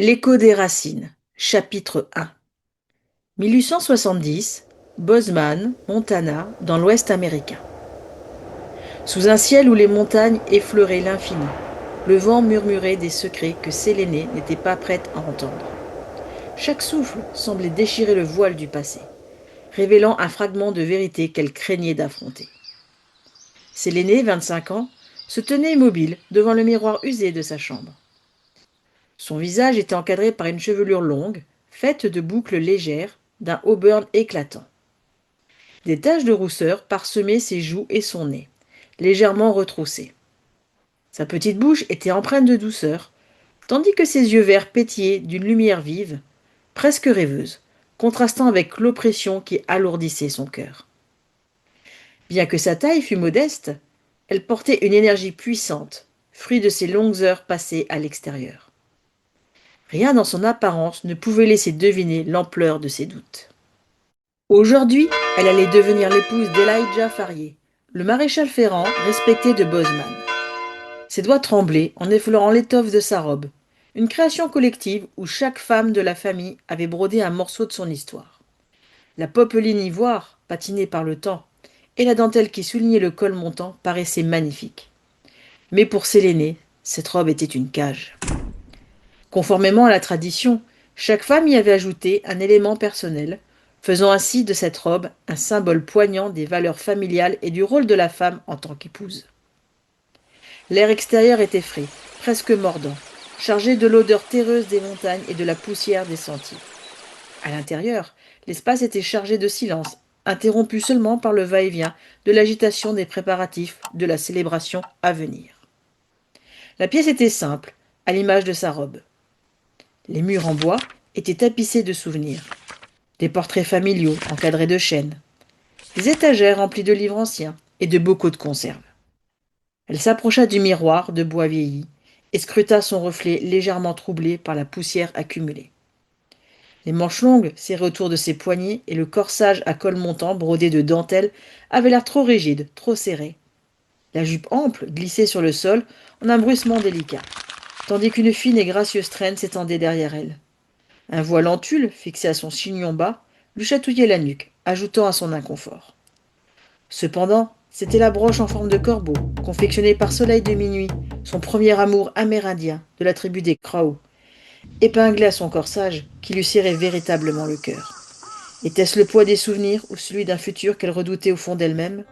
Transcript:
L'écho des racines, chapitre 1. 1870, Bozeman, Montana, dans l'Ouest américain. Sous un ciel où les montagnes effleuraient l'infini, le vent murmurait des secrets que Séléné n'était pas prête à entendre. Chaque souffle semblait déchirer le voile du passé, révélant un fragment de vérité qu'elle craignait d'affronter. Séléné, 25 ans, se tenait immobile devant le miroir usé de sa chambre. Son visage était encadré par une chevelure longue, faite de boucles légères, d'un auburn éclatant. Des taches de rousseur parsemaient ses joues et son nez, légèrement retroussés. Sa petite bouche était empreinte de douceur, tandis que ses yeux verts pétillaient d'une lumière vive, presque rêveuse, contrastant avec l'oppression qui alourdissait son cœur. Bien que sa taille fût modeste, elle portait une énergie puissante, fruit de ses longues heures passées à l'extérieur. Rien dans son apparence ne pouvait laisser deviner l'ampleur de ses doutes. Aujourd'hui, elle allait devenir l'épouse d'Elijah Farier, le maréchal ferrant respecté de Bozeman. Ses doigts tremblaient en effleurant l'étoffe de sa robe, une création collective où chaque femme de la famille avait brodé un morceau de son histoire. La popeline ivoire, patinée par le temps, et la dentelle qui soulignait le col montant paraissaient magnifiques. Mais pour Séléné, cette robe était une cage. Conformément à la tradition, chaque femme y avait ajouté un élément personnel, faisant ainsi de cette robe un symbole poignant des valeurs familiales et du rôle de la femme en tant qu'épouse. L'air extérieur était frais, presque mordant, chargé de l'odeur terreuse des montagnes et de la poussière des sentiers. À l'intérieur, l'espace était chargé de silence, interrompu seulement par le va-et-vient de l'agitation des préparatifs de la célébration à venir. La pièce était simple, à l'image de sa robe. Les murs en bois étaient tapissés de souvenirs, des portraits familiaux encadrés de chênes, des étagères remplies de livres anciens et de bocaux de conserve. Elle s'approcha du miroir de bois vieilli et scruta son reflet légèrement troublé par la poussière accumulée. Les manches longues serrées autour de ses poignets et le corsage à col montant brodé de dentelle avaient l'air trop rigide, trop serré. La jupe ample glissait sur le sol en un bruissement délicat, tandis qu'une fine et gracieuse traîne s'étendait derrière elle. Un voile en tulle, fixé à son chignon bas, lui chatouillait la nuque, ajoutant à son inconfort. Cependant, c'était la broche en forme de corbeau, confectionnée par Soleil de Minuit, son premier amour amérindien de la tribu des Crows, épinglée à son corsage, qui lui serrait véritablement le cœur. Était-ce le poids des souvenirs ou celui d'un futur qu'elle redoutait au fond d'elle-même?